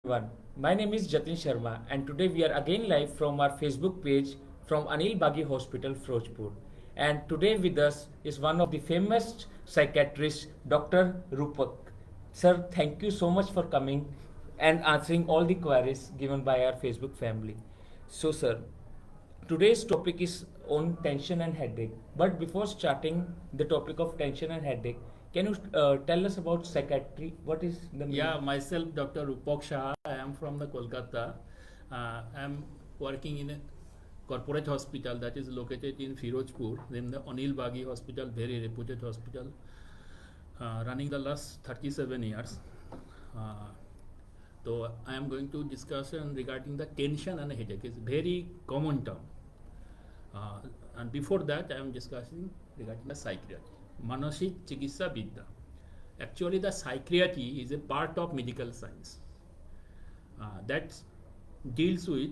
Everyone. My name is Jatin Sharma and today we are again live from our Facebook page from Anil Bagi Hospital, Firozpur. And today with us is one of the famous psychiatrists, Dr. Rupak. Sir, thank you so much for coming and answering all the queries given by our Facebook family. So, sir, today's topic is on tension and headache. But before starting the topic of tension and headache, can you tell us about psychiatry? What is the meaning? Yeah, myself, Dr. Rupak Shah. I am from the Kolkata. I am working in a corporate hospital that is located in Firozpur, then the Anil Bagi Hospital, very reputed hospital, running the last 37 years. So I am going to discussion regarding the tension and headache. It's very common term. And before that, I am discussing regarding the psychiatry. Manasik Chikitsa Vidya. Actually, the psychiatry is a part of medical science that deals with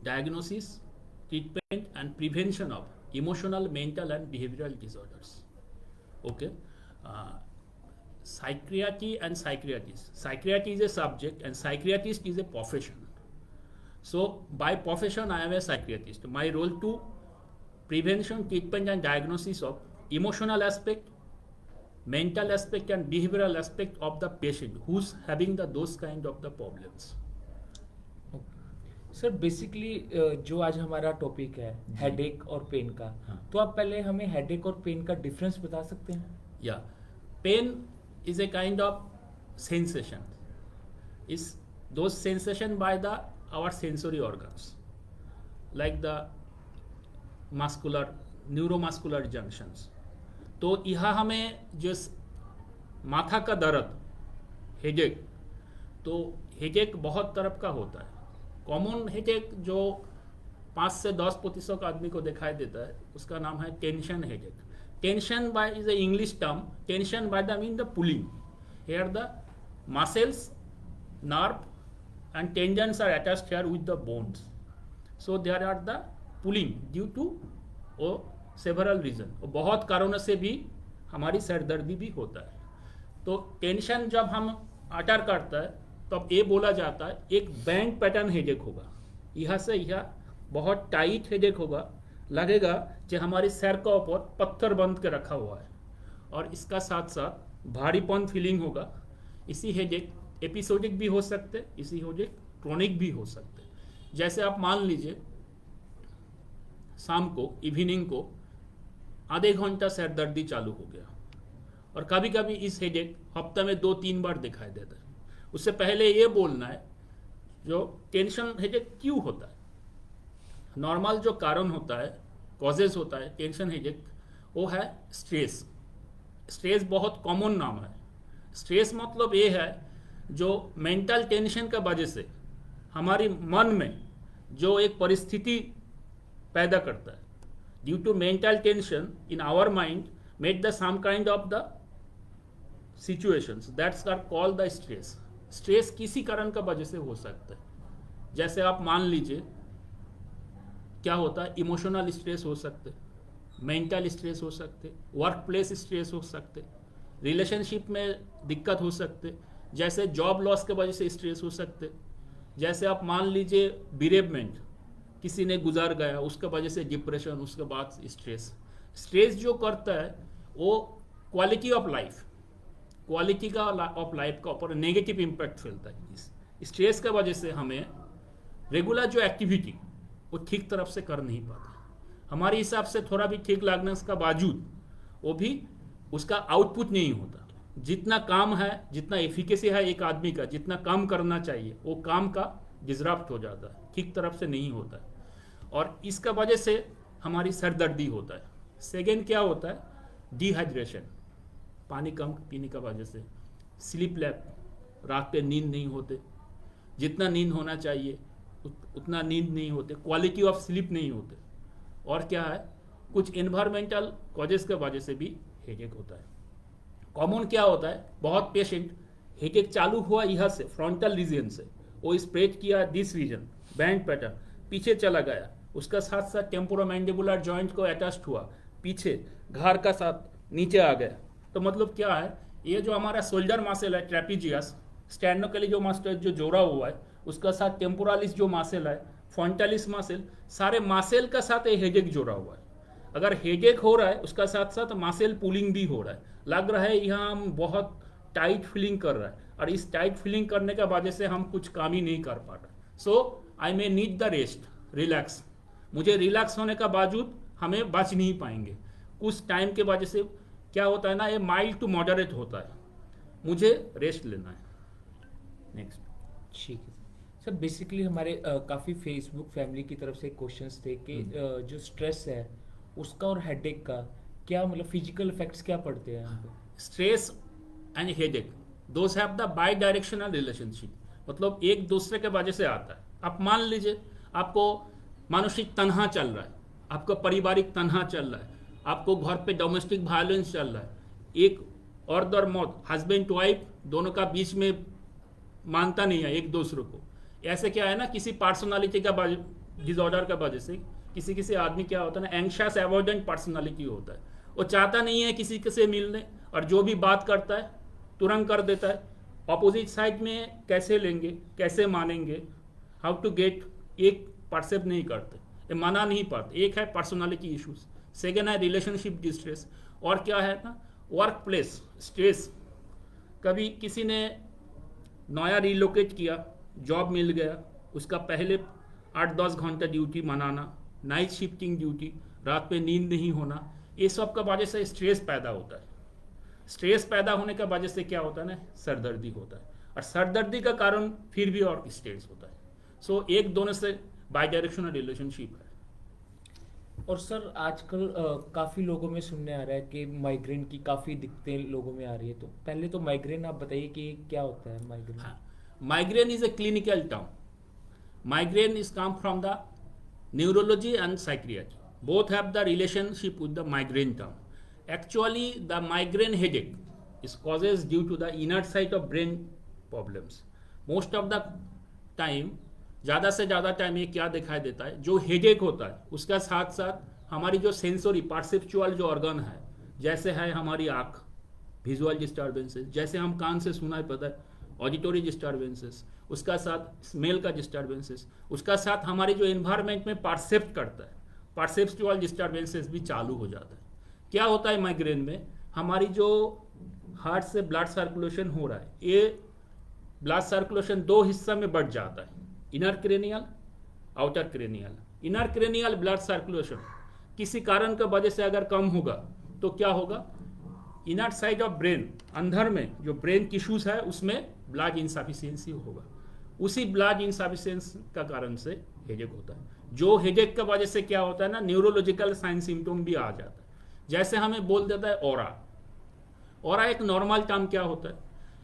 diagnosis, treatment, and prevention of emotional, mental, and behavioral disorders. Okay, psychiatry and psychiatrist. Psychiatry is a subject, and psychiatrist is a profession. So, by profession, I am a psychiatrist. My role to prevention, treatment, and diagnosis of emotional aspect, mental aspect, and behavioral aspect of the patient who's having those kind of the problems. Sir basically जो आज हमारा topic है headache और pen का, तो आप पहले हमें हेडेक और पेन का डिफरेंस बता सकते हैं? Yeah, pain is a kind of sensation. Is those sensation by the our sensory organs, like the muscular, neuromuscular junctions. तो यह हमें जो माथा का दर्द हेडेक, तो हेडेक बहुत तरह का होता है. कॉमन हेडेक जो 5 से 10% आदमी को दिखाई देता है उसका नाम है tension headache. Tension by is a English term. Tension by the mean the pulling. Here the muscles, nerve and tendons are attached here with the bones. So there are the pulling due to several reason. बहुत कारणों से भी हमारी सरदर्दी भी होता है. तो tension जब हम अटर करता है तब ये बोला जाता है एक बैंड पैटर्न हेडेक होगा. यहाँ से यह बहुत टाइट हेडेक होगा, लगेगा कि हमारी सर का ऊपर पत्थर बंद के रखा हुआ है, और इसका साथ साथ भारीपन फीलिंग होगा. इसी हेडेक एपिसोडिक भी हो सकते, इसी हेडेक क्रोनिक भी हो सकते. जैसे आप मान लीजिए शाम को, इवनिंग को आधे घंटा सर दर्दी चालू हो गया, और कभी कभी इस हेडेक हफ्ते में 2-3 बार दिखाई देता है. उससे पहले ये बोलना है जो टेंशन हेडेक क्यों होता है. नॉर्मल जो कारण होता है, कॉजेज होता है टेंशन हेडेक, वो है स्ट्रेस. स्ट्रेस बहुत कॉमन नाम है. स्ट्रेस मतलब ये है जो मेंटल टेंशन का वजह से हमारी मन में जो एक परिस्थिति पैदा करता है. Due to mental tension in our mind made the some kind of the situations that's are called the stress. Stress किसी कारण का वजह से हो सकता है. जैसे आप मान लीजिए क्या होता है, इमोशनल स्ट्रेस हो सकते, मेंटल स्ट्रेस हो सकते, वर्क प्लेस स्ट्रेस हो सकते, रिलेशनशिप में दिक्कत हो सकते, जैसे जॉब लॉस के वजह से स्ट्रेस हो सकते, जैसे आप मान लीजिए बिरेवमेंट, किसी ने गुजर गया उसके वजह से डिप्रेशन, उसके बाद स्ट्रेस. स्ट्रेस जो करता है वो क्वालिटी ऑफ लाइफ, क्वालिटी का ऑफ लाइफ का ऊपर नेगेटिव इम्पैक्ट फैलता है. स्ट्रेस के वजह से हमें रेगुलर जो एक्टिविटी वो ठीक तरफ से कर नहीं पाते. हमारे हिसाब से थोड़ा भी ठीक लगने का बावजूद वो भी उसका आउटपुट नहीं होता. जितना काम है, जितना एफिकेसी है एक आदमी का, जितना काम करना चाहिए वो काम का डिसरप्ट हो जाता है, ठीक तरफ से नहीं होता है, और इसका वजह से हमारी सरदर्दी होता है. सेकेंड क्या होता है, डिहाइड्रेशन, पानी कम पीने का वजह से. स्लीप लैप, रात पे नींद नहीं होते, जितना नींद होना चाहिए उतना नींद नहीं होते, क्वालिटी ऑफ स्लीप नहीं होते. और क्या है, कुछ एनवायरमेंटल कॉजेस के वजह से भी हेडेक होता है. कॉमन क्या होता है, बहुत पेशेंट हेडेक चालू हुआ यहाँ से फ्रंटल रीजन से, वो स्प्रेड किया दिस रीजन, बैंड पैटर्न पीछे चला गया, उसका साथ साथ टेम्पोरोमैंडिबुलर जॉइंट को अटैच्ड हुआ, पीछे घाड़ का साथ नीचे आ गया. तो मतलब क्या है, ये जो हमारा शोल्डर मसल है ट्रेपीजियस, स्टेर्नोकेली जो मसल जो जोड़ा हुआ है, उसका साथ टेम्पोरालिस जो मसल है, फ्रंटालिस मसल, सारे मसल का साथ ये हेडेक जोड़ा हुआ है। अगर हेडेक हो रहा है उसका साथ साथ मसल पुलिंग भी हो रहा है, लग रहा है यहाँ हम बहुत टाइट फीलिंग कर रहा है, और इस टाइट फीलिंग करने की वजह से हम कुछ काम ही नहीं कर पा रहे। So I may need the rest, relax. मुझे रिलैक्स होने का बावजूद हमें बच नहीं पाएंगे। कुछ टाइम के वजह से क्या होता है ना, ये माइल्ड टू मॉडरेट होता है, मुझे रेस्ट लेना है। नेक्स्ट। ठीक है सर। बेसिकली हमारे काफ़ी फेसबुक फैमिली की तरफ से क्वेश्चंस थे कि जो स्ट्रेस है उसका और हेडेक का क्या मतलब फिजिकल इफेक्ट्स क्या पड़ते हैं यहाँ पे? Stress and headache those have the by directional relationship, मतलब एक दूसरे के वजह से आता है। आप मान लीजिए आपको मानसिक तनहा चल रहा है, आपका पारिवारिक तनहा चल रहा है, आपको घर पे डोमेस्टिक वायलेंस चल रहा है, एक और मौत, हस्बैंड वाइफ दोनों का बीच में मानता नहीं है एक दूसरे को। ऐसे क्या है ना, किसी पर्सनालिटी का डिसऑर्डर का वजह से किसी आदमी क्या होता है ना, एंग्शियस एवॉइडेंट पर्सनालिटी होता है, वो चाहता नहीं है किसी के से मिलने, और जो भी बात करता है तुरंत कर देता है। ऑपोजिट साइड में कैसे लेंगे, कैसे मानेंगे, हाउ टू गेट, एक परसेप्ट नहीं करते, ये माना नहीं पाते। एक है पर्सनालिटी इश्यूज, सेकेंड है रिलेशनशिप डिस्ट्रेस, और क्या है ना वर्क प्लेस स्ट्रेस। कभी किसी ने नया रिलोकेट किया, जॉब मिल गया, उसका पहले 8-10 घंटा ड्यूटी मनाना, नाइट शिफ्टिंग ड्यूटी, रात पे नींद नहीं होना, ये सब का वजह से स्ट्रेस पैदा होता है। स्ट्रेस पैदा होने का वजह से क्या होता है ना, सरदर्दी होता है, और सरदर्दी का कारण फिर भी और स्ट्रेस होता है। सो एक दोनों से बाई डायरेक्शनल रिलेशनशिप है। और सर आजकल काफ़ी लोगों में सुनने आ रहा है कि माइग्रेन की काफ़ी दिक्कतें लोगों में आ रही है, तो पहले तो माइग्रेन आप बताइए कि क्या होता है माइग्रेन? हाँ, migraine is a clinical term. Migraine is come from the neurology and psychiatry, both have the relationship with the migraine term. Actually the migraine headache is causes due to the inner side of brain problems. Most of the time, ज़्यादा से ज़्यादा time ये क्या दिखाई देता है, जो headache होता है उसका साथ साथ हमारी जो सेंसरी परसेप्चुअल जो ऑर्गन है, जैसे है हमारी आँख, विजुअल डिस्टर्बेंसेस, जैसे हम कान से सुनाई पता है ऑडिटोरी डिस्टर्बेंसेस, उसका साथ स्मेल का डिस्टर्बेंसेस, उसका साथ हमारे जो एनवायरनमेंट में परसेप्ट करता है परसेप्चुअल डिस्टर्बेंसेस भी चालू हो जाता है। क्या होता है माइग्रेन में, हमारी जो हार्ट से ब्लड सर्कुलेशन हो रहा है, ये ब्लड सर्कुलेशन दो हिस्सा में बढ़ जाता है, inner cranial, outer cranial. Inner cranial blood circulation किसी कारण की वजह से अगर कम होगा तो क्या होगा, इनर साइड ऑफ ब्रेन, अंदर में जो ब्रेन टिश्यूज है उसमें ब्लड इनसफिशियंसी होगा। उसी ब्लड इनसफिशियंसी का कारण से हेडेक होता है। जो हेडेक का वजह से क्या होता है ना, न्यूरोलॉजिकल साइन सिम्टम भी आ जाता है। जैसे हमें बोल देता है ऑरा एक नॉर्मल टर्म क्या होता है,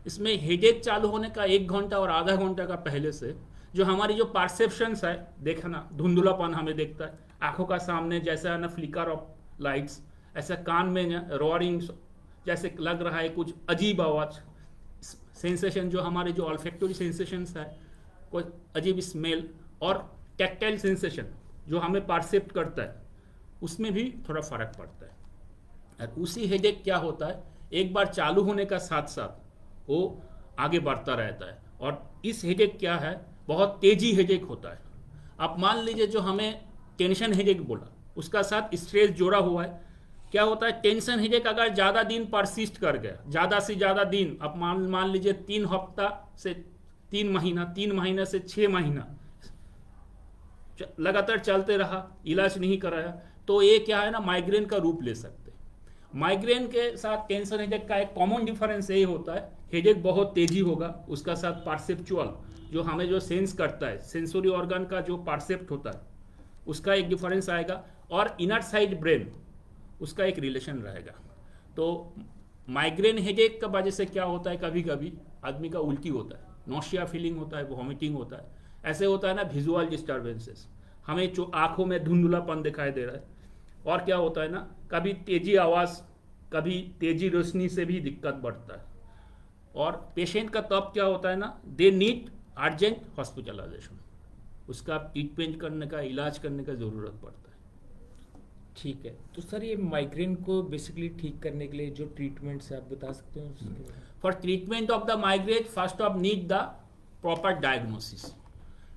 इसमें हेडेक चालू होने का 1 घंटा और आधा घंटा का पहले से जो हमारी जो परसेप्शंस है, देखना धुंधलापन हमें देखता है, आंखों का सामने जैसा है ना फ्लिकर ऑफ लाइट्स, ऐसा कान में रोअरिंग जैसे लग रहा है, कुछ अजीब आवाज, सेंसेशन जो हमारे जो ऑल्फैक्टरी सेंसेशंस है, कोई अजीब स्मेल, और टैक्टाइल सेंसेशन जो हमें परसेप्ट करता है, उसमें भी थोड़ा फर्क पड़ता है। और उसी हेडेक क्या होता है, एक बार चालू होने का साथ साथ वो आगे बढ़ता रहता है। और इस हेडेक क्या है, बहुत तेजी हेडेक होता है। आप मान लीजिए जो हमें टेंशन हेडेक बोला, उसका साथ स्ट्रेस जोड़ा हुआ है। क्या होता है, टेंशन हेडेक अगर ज़्यादा दिन परसिस्ट कर गया, ज़्यादा से ज़्यादा दिन, आप मान लीजिए 3 हफ्ता से 3 महीना, 3 महीना से 6 महीना लगातार चलते रहा, इलाज नहीं कराया, तो ये क्या है ना, माइग्रेन का रूप ले सकते हैं। माइग्रेन के साथ टेंशन हेडेक का एक कॉमन डिफरेंस यही होता है, हेडेक बहुत तेजी होगा, उसका साथ परसेप्चुअल जो हमें जो सेंस करता है, सेंसरी ऑर्गन का जो परसेप्ट होता है, उसका एक डिफरेंस आएगा, और इनर साइड ब्रेन उसका एक रिलेशन रहेगा। तो माइग्रेन हेडेक का वजह से क्या होता है, कभी कभी आदमी का उल्टी होता है, नोशिया फीलिंग होता है, वॉमिटिंग होता है, ऐसे होता है ना विजुअल डिस्टर्बेंसेस, हमें जो आंखों में धुंधलापन दिखाई दे रहा है। और क्या होता है ना, कभी तेजी आवाज़, कभी तेजी रोशनी से भी दिक्कत बढ़ता है। और पेशेंट का तब क्या होता है ना, दे नीड अर्जेंट हॉस्पिटलाइजेशन, उसका ट्रीटमेंट करने का, इलाज करने का ज़रूरत पड़ता है। ठीक है, तो सर ये माइग्रेन को बेसिकली ठीक करने के लिए जो ट्रीटमेंट्स है आप बता सकते हो उसके बारे में? For treatment of the migraine first of need the proper diagnosis.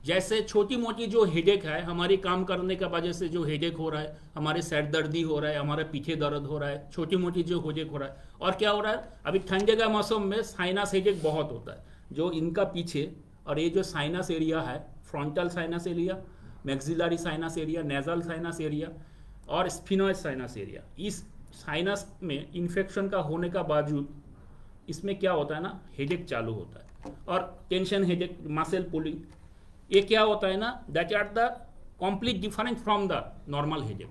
जैसे छोटी मोटी जो हेडेक है, हमारी काम करने की वजह से जो हेडेक हो रहा है, हमारे सर दर्दी हो रहा है, हमारे पीछे दर्द हो रहा है, छोटी मोटी जो हेडेक हो रहा है, और क्या हो रहा है अभी ठंडे का मौसम में साइनस हेडेक बहुत होता है, जो इनका पीछे और ये जो साइनस एरिया है, frontal sinus area, maxillary sinus area, nasal sinus area और स्फिनोइड साइनस एरिया, इस साइनस में इन्फेक्शन का होने का बावजूद इसमें क्या होता है ना, हेडेक चालू होता है। और टेंशन हेडेक, मसल पुलिंग, ये क्या होता है ना, that are the complete different from the normal headache.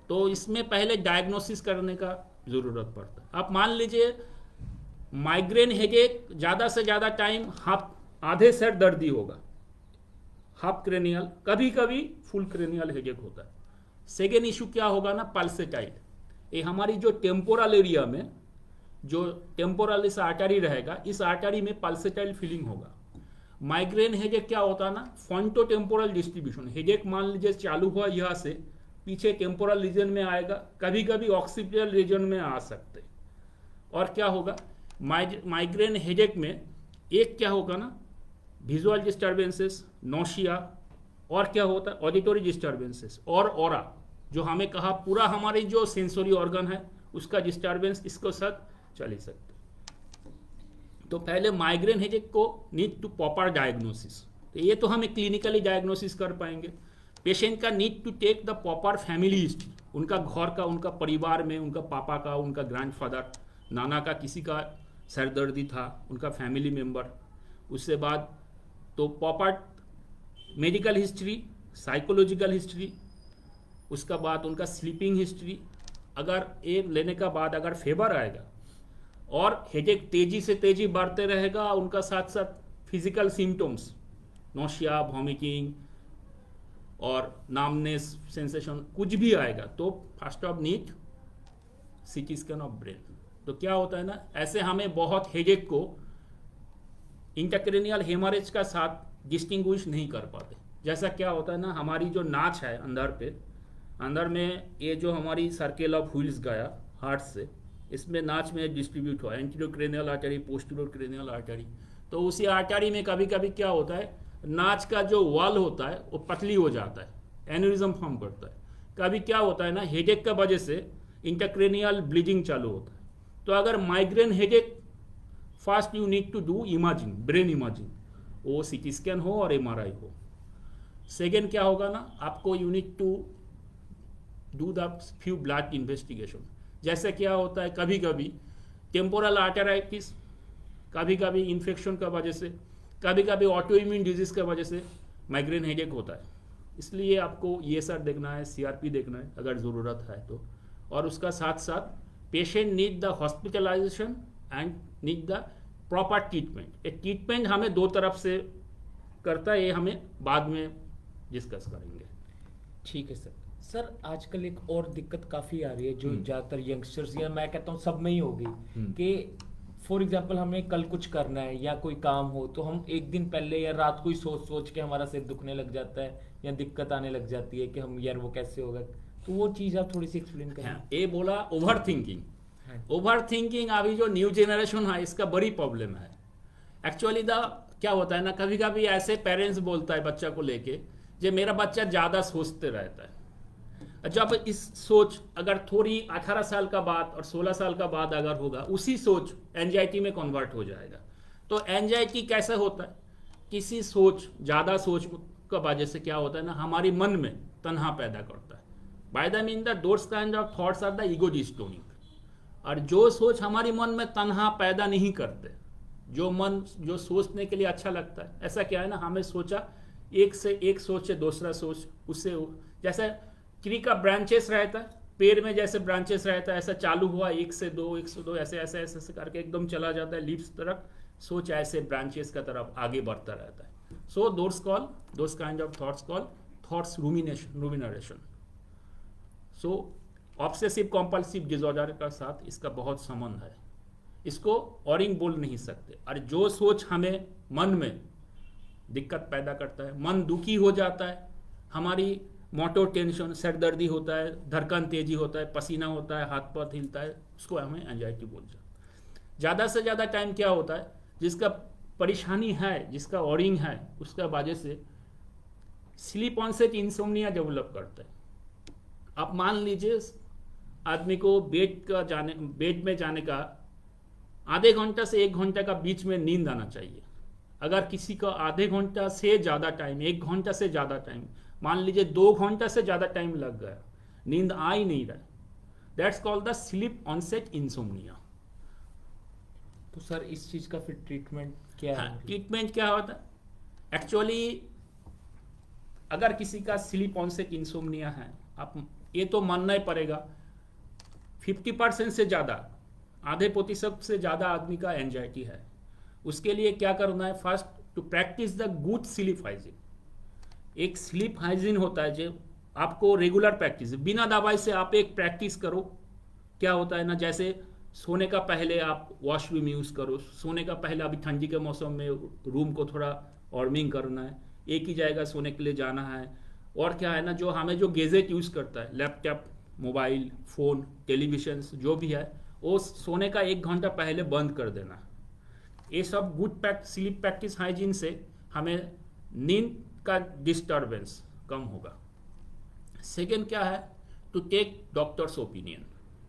तो इसमें पहले डायग्नोसिस करने का जरूरत पड़ता है। आप मान लीजिए माइग्रेन हेडेक ज़्यादा से ज़्यादा टाइम हाफ, आधे सर दर्दी होगा, हाफ क्रेनियल, कभी कभी फुल क्रेनियल हेडेक होता है। सेकेंड इशू क्या होगा ना, पल्सेटाइल, ये हमारी जो टेम्पोरल एरिया में जो टेम्पोरल इस आर्टरी रहेगा, इस आर्टरी में पल्सेटाइल फीलिंग होगा। माइग्रेन हेडेक क्या होता है ना, फ्रंटो टेम्पोरल डिस्ट्रीब्यूशन, हेडेक मान लीजिए चालू हुआ यहाँ से, पीछे टेम्पोरल रीजन में आएगा, कभी कभी ऑक्सीपिटल रीजन में आ सकते। और क्या होगा माइग्रेन हेडेक में, एक क्या होगा ना, विजुअल डिस्टर्बेंसेस, नोशिया, और क्या होता है ऑडिटरी डिस्टर्बेंसेस और ऑरा, जो हमें कहा पूरा हमारी जो सेंसरी ऑर्गन है उसका डिस्टर्बेंस इसको साथ चल ही सकते। तो पहले माइग्रेन हेडेक को नीड टू प्रॉपर डायग्नोसिस, तो ये तो हमें क्लिनिकली डायग्नोसिस कर पाएंगे। पेशेंट का need to take the proper family history, उनका घर का, उनका परिवार में उनका पापा का, उनका ग्रैंडफादर, नाना का किसी का सरदर्दी था, उनका फैमिली मेम्बर, उससे बाद तो proper medical history, psychological history, उसका बाद उनका स्लीपिंग हिस्ट्री। अगर ये लेने का बाद अगर फेवर आएगा और हेडेक तेजी से तेजी बढ़ते रहेगा, उनका साथ साथ फिजिकल सिम्टम्स, नोशिया, वॉमिटिंग और नामनेस सेंसेशन कुछ भी आएगा, तो first of need CT scan of brain. तो क्या होता है ना, ऐसे हमें बहुत हेडेक को इंटरक्रेनियल हेमरेज का साथ डिस्टिंग्विश नहीं कर पाते। जैसा क्या होता है ना, हमारी जो नाच है अंदर पे, अंदर में ये जो हमारी सर्कल ऑफ व्हील्स गया हार्ट से, इसमें नाच में डिस्ट्रीब्यूट हुआ anterior cranial artery, posterior cranial artery. तो उसी आर्टरी में कभी कभी क्या होता है, नाच का जो वॉल होता है वो पतली हो जाता है, एन्यूरिज्म फॉर्म करता है। कभी क्या होता है ना, हेडेक का वजह से इंटरक्रेनियल ब्लीडिंग चालू होता है। तो अगर migraine headache, first you need to do imaging, brain imaging, वो सीटी स्कैन हो और एमआरआई हो। सेकेंड क्या होगा ना, आपको you need to do the few blood investigation. जैसे क्या होता है, कभी कभी टेम्पोरल आर्टेराइटिस, कभी कभी इन्फेक्शन का वजह से, कभी कभी ऑटो इम्यून डिजीज की वजह से माइग्रेन हेडेक होता है। इसलिए आपको ये सब देखना है, सीआरपी देखना है अगर ज़रूरत है तो। और उसका साथ साथ patient need the hospitalization and need the proper treatment. ये ट्रीटमेंट हमें दो तरफ से करता है, ये हमें बाद में डिस्कस करेंगे। ठीक है सर। सर आजकल एक और दिक्कत काफ़ी आ रही है जो ज़्यादातर यंगस्टर्स, या मैं कहता हूँ सब में ही होगी, कि फॉर एग्जांपल हमें कल कुछ करना है या कोई काम हो, तो हम एक दिन पहले या रात को ही सोच सोच के हमारा सिर दुखने लग जाता है या दिक्कत आने लग जाती है कि हम यार वो कैसे होगा। तो वो चीज़ आप थोड़ी सी एक्सप्लेन करें। ये बोला ओवर थिंकिंग। ओवर थिंकिंग अभी जो न्यू जनरेशन है इसका बड़ी प्रॉब्लम है। एक्चुअली द क्या होता है ना, कभी कभी ऐसे पेरेंट्स बोलता है बच्चा को लेके, जो मेरा बच्चा ज़्यादा सोचते रहता है। जब इस सोच अगर थोड़ी 18 साल का बाद और 16 साल का बाद अगर होगा, उसी सोच एंजाइटी में कन्वर्ट हो जाएगा। तो एंजाइटी कैसे होता है, किसी सोच, ज़्यादा सोच का वजह से क्या होता है ना, हमारी मन में तन्हा पैदा करता है। By the mean the those kind of thoughts are the ego dystonic. और जो सोच हमारी मन में तन्हा पैदा नहीं करते, जो सोचने के लिए अच्छा लगता है, ऐसा क्या है ना, हमें सोचा एक से एक सोच से दूसरा सोच, उससे जैसे ट्री का ब्रांचेस रहता है, पेड़ में जैसे ब्रांचेस रहता है, ऐसा चालू हुआ एक से दो ऐसे ऐसे ऐसे ऐसे करके एकदम चला जाता है लीव्स तरफ, सोच ऐसे ब्रांचेस का तरफ आगे बढ़ता रहता है। So those kind of thoughts call thoughts rumination. So obsessive compulsive disorder का साथ इसका बहुत संबंध है। इसको ऑरिंग बोल नहीं सकते। और जो सोच हमें मन में दिक्कत पैदा करता है, मन दुखी हो जाता है, हमारी मोटर टेंशन, सरदर्दी होता है, धड़कन तेजी होता है, पसीना होता है, हाथ पाँव हिलता है, उसको हमें एंजाइटी बोलते हैं। ज़्यादा से ज़्यादा टाइम क्या होता है, जिसका परेशानी है, जिसका ओरिंग है, उसका वजह से स्लीप ऑनसेट इंसोम्निया डेवलप करता है। आप मान लीजिए आदमी को बेड में जाने का आधे घंटा से 1 घंटा का बीच में नींद आना चाहिए। अगर किसी का आधे घंटा से ज़्यादा टाइम, 1 घंटा से ज़्यादा टाइम, मान लीजिए 2 घंटा से ज़्यादा टाइम लग गया, नींद आ ही नहीं रहा, that's called the sleep onset insomnia. तो सर इस चीज़ का फिर ट्रीटमेंट क्या है? ट्रीटमेंट क्या होता है एक्चुअली, अगर किसी का स्लीप ऑनसेट इंसोम्निया है, आप ये तो मानना ही पड़ेगा 50% से ज़्यादा, आधे प्रतिशत से ज़्यादा आदमी का एंजाइटी है। उसके लिए क्या करना है, first to practice the good sleep hygiene. एक स्लीप हाइजीन होता है जो आपको रेगुलर प्रैक्टिस, बिना दवाई से आप एक प्रैक्टिस करो। क्या होता है ना, जैसे सोने का पहले आप वॉशरूम यूज़ करो, सोने का पहले अभी ठंडी के मौसम में रूम को थोड़ा वार्मिंग करना है, एक ही जगह सोने के लिए जाना है। और क्या है ना, जो हमें जो गैजेट यूज़ करता है, लैपटॉप, मोबाइल फ़ोन, टेलीविजन, जो भी है, वो सोने का 1 घंटा पहले बंद कर देना। ये सब गुड स्लीप प्रैक्टिस हाइजीन से हमें नींद का डिस्टर्बेंस कम होगा। सेकेंड क्या है, to take doctor's opinion.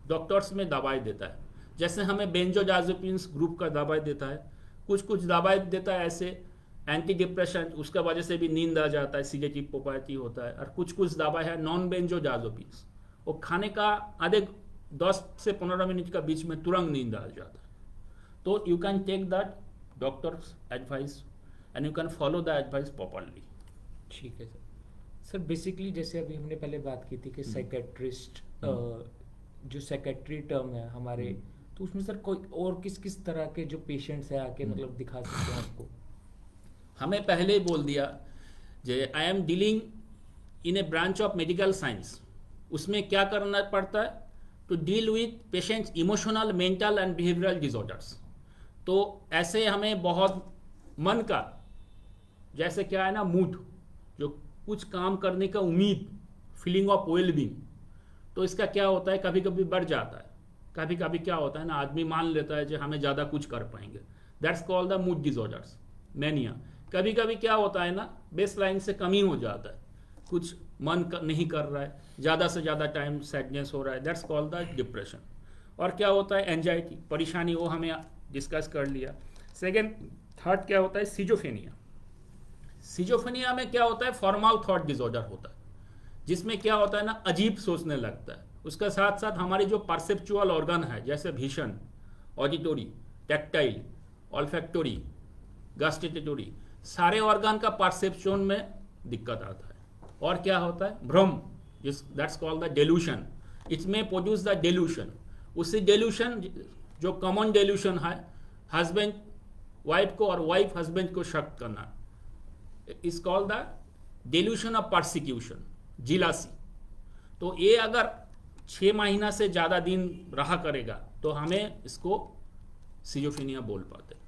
Doctors में दवाई देता है, जैसे हमें बेंजोडाज़ोपिन्स ग्रुप का दवाई देता है, कुछ दवाई देता है ऐसे एंटी डिप्रेशन, उसका वजह से भी नींद आ जाता है, सीडेटिव प्रोपर्टी होता है। और कुछ दवाई है नॉन बेंजोडाज़ोपिन्स, वो खाने का आधे 10 से 15 मिनट का बीच में तुरंत नींद आ जाता है। तो you can take that doctors advice and you can follow the advice properly. ठीक है सर। सर बेसिकली जैसे अभी हमने पहले बात की थी कि साइकेट्रिस्ट, जो साइकेट्री टर्म है हमारे, तो उसमें सर कोई और किस तरह के जो पेशेंट्स हैं आके मतलब दिखा सकते हैं आपको? हमें पहले ही बोल दिया जे I am dealing in a branch of medical science. उसमें क्या करना पड़ता है, to deal with patients emotional, mental and behavioural disorders. तो ऐसे हमें बहुत मन का, जैसे क्या है ना, मूड, जो कुछ काम करने का उम्मीद, फीलिंग ऑफ वेलबींग, तो इसका क्या होता है, कभी कभी बढ़ जाता है, कभी कभी क्या होता है ना, आदमी मान लेता है कि हमें ज़्यादा कुछ कर पाएंगे, that's called the mood disorders, mania. कभी कभी क्या होता है ना, बेस लाइन से कमी हो जाता है, कुछ नहीं कर रहा है, ज़्यादा से ज़्यादा टाइम सैडनेस हो रहा है, दैट्स कॉल्ड द डिप्रेशन। और क्या होता है, एंजाइटी, परेशानी, वो हमें डिस्कस कर लिया। थर्ड क्या होता है, सिजोफेनिया। सिजोफेनिया में क्या होता है, फॉर्मल थॉट डिसऑर्डर होता है, जिसमें क्या होता है ना, अजीब सोचने लगता है। उसके साथ साथ हमारी जो परसेप्चुअल ऑर्गन है, जैसे vision, auditory, tactile, olfactory, gustatory, सारे ऑर्गन का परसेप्शन में दिक्कत आता है। और क्या होता है, भ्रम, दैट्स कॉल्ड द डेल्यूशन। इसमें प्रोड्यूस द डेल्यूशन। उसी डेल्यूशन, जो कॉमन डेल्यूशन है, हस्बैंड वाइफ को और वाइफ हस्बैंड को शक करना, is called the delusion of persecution, jealousy. तो ये अगर 6 महीना से ज़्यादा दिन रहा करेगा तो हमें इसको सिजोफेनिया बोल पाते हैं।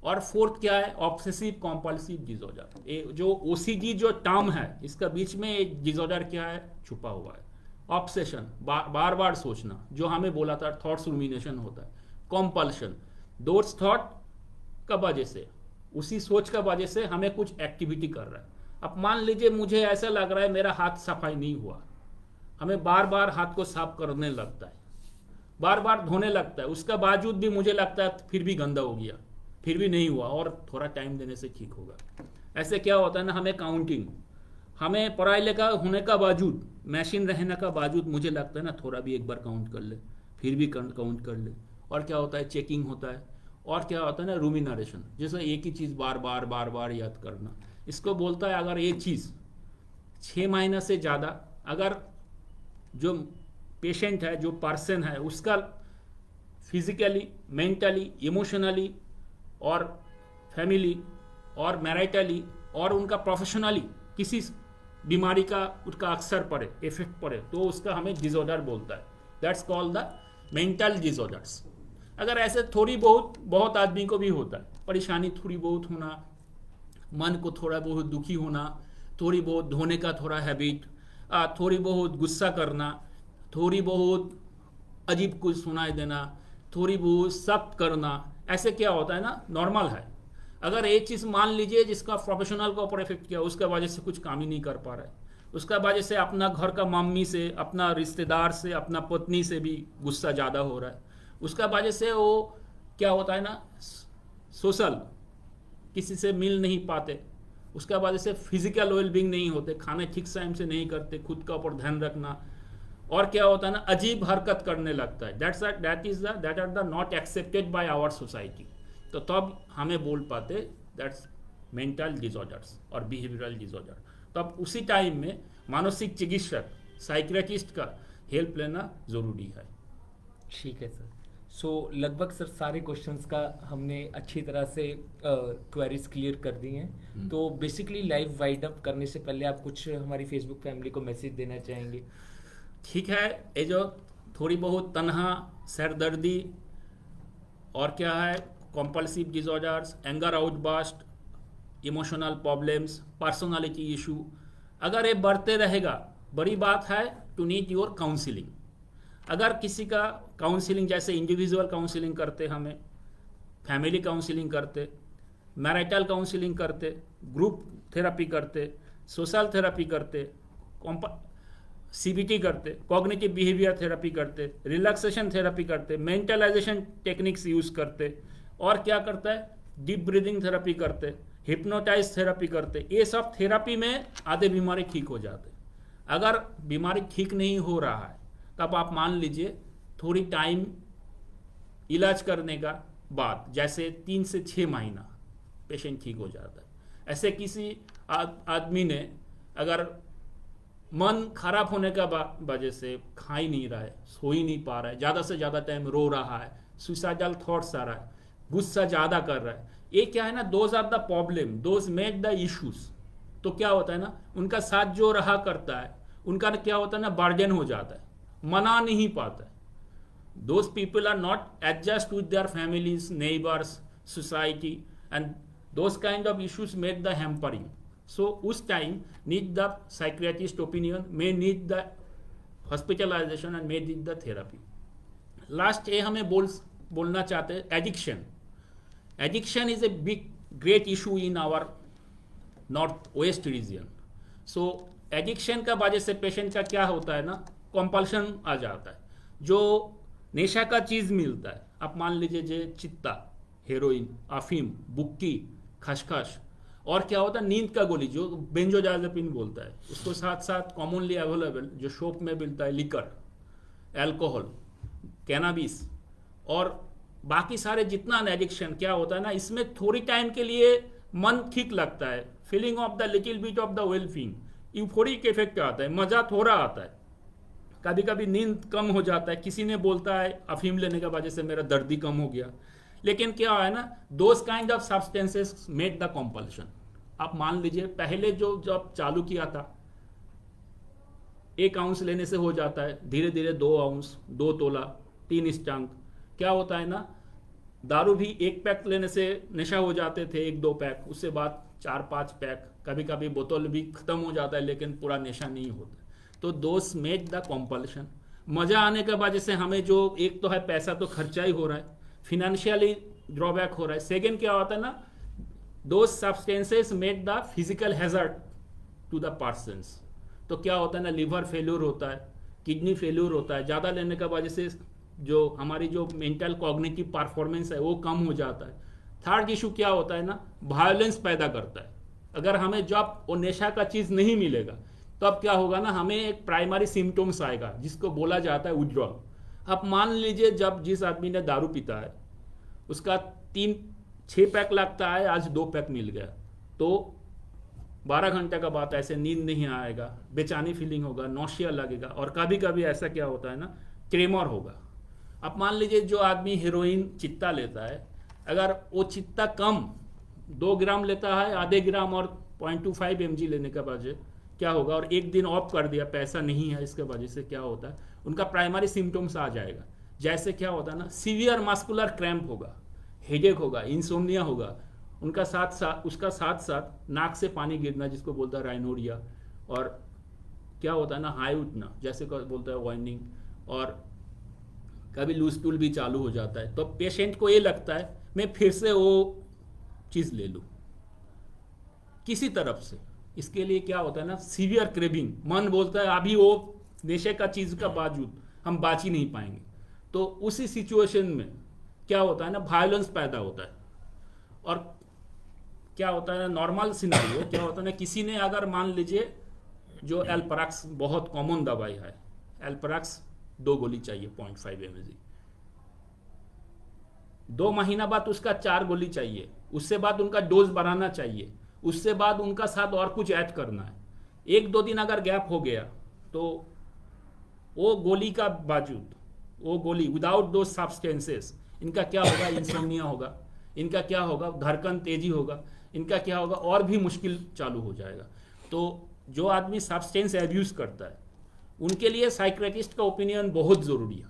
और फोर्थ क्या है, ऑब्सेसिव कॉम्पल्सिव डिसऑर्डर। ये जो ओसीडी जो टर्म है, इसका बीच में एक डिसऑर्डर क्या है, छुपा हुआ है। ऑब्सेशन, बार बार सोचना, जो हमें बोला था थॉट्स रुमिनेशन होता है। कॉम्पल्शन, दोस थॉट का वजह से, उसी सोच का वजह से हमें कुछ एक्टिविटी कर रहा है। अब मान लीजिए मुझे ऐसा लग रहा है मेरा हाथ सफाई नहीं हुआ, हमें बार बार हाथ को साफ करने लगता है, बार बार धोने लगता है, उसका बावजूद भी मुझे लगता है फिर भी गंदा हो गया, फिर भी नहीं हुआ, और थोड़ा टाइम देने से ठीक होगा। ऐसे क्या होता है ना, हमें काउंटिंग, हमें पढ़ाई लिखा होने का बावजूद, मशीन रहने का बावजूद मुझे लगता है ना थोड़ा भी एक बार काउंट कर ले, फिर भी काउंट कर ले। और क्या होता है, चेकिंग होता है। और क्या होता है ना, रूमिनेशन, जैसे एक ही चीज़ बार बार याद करना। इसको बोलता है, अगर ये चीज़ 6 महीना से ज़्यादा, अगर जो पेशेंट है, जो पर्सन है, उसका फिजिकली, मेंटली, इमोशनली और फैमिली और मैरिटली और उनका प्रोफेशनली किसी बीमारी का उसका अक्सर पड़े, इफेक्ट पड़े, तो उसका हमें डिसऑर्डर बोलता है। That's called the mental disorders. अगर ऐसे थोड़ी बहुत आदमी को भी होता है, परेशानी थोड़ी बहुत होना, मन को थोड़ा बहुत दुखी होना, थोड़ी बहुत धोने का थोड़ा हैबिट, थोड़ी बहुत गुस्सा करना, थोड़ी बहुत अजीब कुछ सुनाई देना, थोड़ी बहुत सख्त करना, ऐसे क्या होता है ना, नॉर्मल है। अगर एक चीज़ मान लीजिए जिसका प्रोफेशनल के ऊपर इफेक्ट किया, उसके वजह से कुछ काम ही नहीं कर पा रहा है, उसका वजह से अपना घर का मम्मी से, अपना रिश्तेदार से, अपना पत्नी से भी गुस्सा ज़्यादा हो रहा है, उसका वजह से वो क्या होता है ना, सोशल किसी से मिल नहीं पाते, उसका वजह से फिजिकल वेलबींग नहीं होते, खाने ठीक टाइम से नहीं करते, खुद का ऊपर ध्यान रखना, और क्या होता है ना, अजीब हरकत करने लगता है। That are the not accepted by our society. तो तब हमें बोल पाते दैट्स मेंटल डिसऑर्डर्स और बिहेवियरल डिसऑर्डर। तब उसी टाइम में मानसिक चिकित्सक, साइकियाट्रिस्ट का हेल्प लेना ज़रूरी है। ठीक है सर। सो लगभग सर सारे क्वेश्चंस का हमने अच्छी तरह से क्वेरीज क्लियर कर दी हैं। तो बेसिकली लाइव वाइड अप करने से पहले आप कुछ हमारी फेसबुक फैमिली को मैसेज देना चाहेंगे? ठीक है, ये जो थोड़ी बहुत तनहा, सरदर्दी और क्या है, compulsive disorders, anger outburst, emotional problems, personality issue, अगर ये बढ़ते रहेगा, बड़ी बात है टू नीड योर काउंसलिंग। अगर किसी का काउंसलिंग, जैसे इंडिविजुअल काउंसलिंग करते, हमें फैमिली काउंसलिंग करते, मैरिटल काउंसलिंग करते, ग्रुप थेरेपी करते, सोशल थेरेपी करते, CBT करते, कॉग्निटिव बिहेवियर थेरेपी करते, रिलैक्सेशन थेरेपी करते, मेंटलाइजेशन टेक्निक्स यूज़ करते, और क्या करता है, डीप ब्रीदिंग थेरेपी करते, हिप्नोटाइज थेरेपी करते। ये सब थेरेपी में आधे बीमारी ठीक हो जाते। अगर बीमारी ठीक नहीं हो रहा है तब आप मान लीजिए थोड़ी टाइम इलाज करने का बाद, जैसे 3 से 6 महीना पेशेंट ठीक हो जाता है। ऐसे किसी आदमी ने अगर मन खराब होने का वजह से खा ही नहीं रहा है, सो ही नहीं पा रहा है, ज़्यादा से ज़्यादा टाइम रो रहा है, सुसाइडल थॉट्स आ रहा है, गुस्सा ज़्यादा कर रहा है, ये क्या है ना, those are the problem, those make the issues. तो क्या होता है ना, उनका साथ जो रहा करता है, उनका क्या होता है ना, बर्डन हो जाता है, मना नहीं पाता है। Those people are not adjust with their families, neighbours, society, and those kind of issues make the hampering. So उस time need the psychiatrist opinion, may need the hospitalization and may need the therapy. Last ये हमें बोलना चाहते हैं, addiction is a big great issue in our north west region. So addiction का वजह से patient का क्या होता है ना, कंपल्शन आ जाता है। जो नशा का चीज़ मिलता है, आप मान लीजिए जे चित्ता, हेरोइन, अफीम, बुक्की, खसखस, और क्या होता है, नींद का गोली जो बेंजोडाइजेपिन बोलता है, उसको साथ साथ कॉमनली अवेलेबल जो शॉप में मिलता है, लिकर, अल्कोहल, कैनाबिस, और बाकी सारे जितना एडिक्शन क्या होता है ना, इसमें थोड़ी टाइम के लिए मन ठीक लगता है, feeling of the little bit of the wellbeing, euphoric effect आता है, मजा थोड़ा आता है, कभी कभी नींद कम हो जाता है। किसी ने बोलता है अफीम लेने की वजह से मेरा दर्द ही कम हो गया, लेकिन क्या है ना, those kind of substances make the compulsion. आप मान लीजिए पहले जो जब चालू किया था 1 आउंस लेने से हो जाता है, धीरे धीरे 2 आउंस, 2 तोला, 3 स्टंक, क्या होता है ना, दारू भी 1 पैक लेने से नशा हो जाते थे, 1-2 पैक, उससे बाद 4-5 पैक, कभी कभी बोतल भी खत्म हो जाता है, लेकिन पूरा नशा नहीं होता। तो दोस्त मेक द कंपल्शन। मजा आने के वजह से हमें जो एक तो है पैसा तो खर्चा ही हो रहा है, फिनेंशियली ड्रॉबैक हो रहा है। सेकेंड क्या होता है ना, those substances make the physical hazard to the persons. तो क्या होता है ना, लिवर फेल्यूर होता है, किडनी फेल्यूर होता है, ज़्यादा लेने की वजह से जो हमारी जो मेंटल कॉग्निटिव परफॉर्मेंस है वो कम हो जाता है। थर्ड इशू क्या होता है ना, वायलेंस पैदा करता है। अगर हमें जब वो नशा का चीज़ नहीं मिलेगा तो अब क्या होगा ना, हमें एक प्राइमरी सिम्टम्स आएगा जिसको बोला जाता है विड्रॉल। अब मान लीजिए जब जिस आदमी ने दारू पीता है उसका 3-6 पैक लगता है, आज 2 पैक मिल गया तो 12 घंटे का बाद ऐसे नींद नहीं आएगा, बेचैनी फीलिंग होगा, नौशिया लगेगा, और कभी कभी ऐसा क्या होता है ना, ट्रेमर होगा। अब मान लीजिए जो आदमी हेरोइन चित्ता लेता है, अगर वो चित्ता कम 2 ग्राम लेता है, आधे ग्राम और 0.25 mg लेने का वजह क्या होगा, और एक दिन ऑफ कर दिया, पैसा नहीं है, इसके वजह से क्या होता है, उनका प्राइमरी सिम्टम्स आ जाएगा। जैसे क्या होता है ना, सीवियर मस्कुलर क्रैम्प होगा, हेडेक होगा, इंसोम्निया होगा, उनका उसका साथ साथ नाक से पानी गिरना जिसको बोलता है राइनोरिया, और क्या होता है ना, हाई उठना, जैसे बोलता है वाइंडिंग, और कभी लूज टूल भी चालू हो जाता है, तो पेशेंट को ये लगता है मैं फिर से वो चीज़ ले लूँ किसी तरफ से। इसके लिए क्या होता है ना, सीवियर क्रेविंग, मन बोलता है अभी वो नशे का चीज़ का बावजूद हम बाच ही नहीं पाएंगे। तो उसी सिचुएशन में क्या होता है ना, वायलेंस पैदा होता है। और क्या होता है ना, नॉर्मल सिनेरियो क्या होता है ना, किसी ने अगर मान लीजिए जो एल्पराक्स बहुत कॉमन दवाई है, एल्पराक्स 2 गोली चाहिए 0.5 mg, 2 महीना बाद उसका 4 गोली चाहिए, उससे बाद उनका डोज बढ़ाना चाहिए, उससे बाद उनका साथ और कुछ ऐड करना है। 1-2 दिन अगर गैप हो गया तो वो गोली का बावजूद, वो गोली विदाउट दो सब्सटेंसेस, इनका क्या होगा, इंसोम्निया होगा, इनका क्या होगा, धड़कन तेजी होगा, इनका क्या होगा, और भी मुश्किल चालू हो जाएगा। तो जो आदमी सब्सटेंस एब्यूज करता है उनके लिए साइकियाट्रिस्ट का ओपिनियन बहुत ज़रूरी है।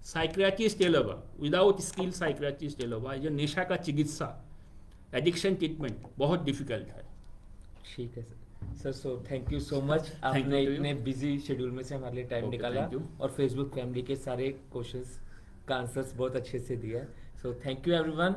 साइकियाट्रिस्ट अलावा, विदाउट स्किल साइकियाट्रिस्ट अलावा ये नशा का चिकित्सा, एडिक्शन ट्रीटमेंट बहुत डिफिकल्ट है। ठीक है sir. So thank you so much, you आपने to you. इतने बिजी शेड्यूल में से हमारे लिए टाइम Okay, निकाला thank you. और फेसबुक फैमिली के सारे क्वेश्चंस का आंसर्स बहुत अच्छे से दिया। So thank you everyone.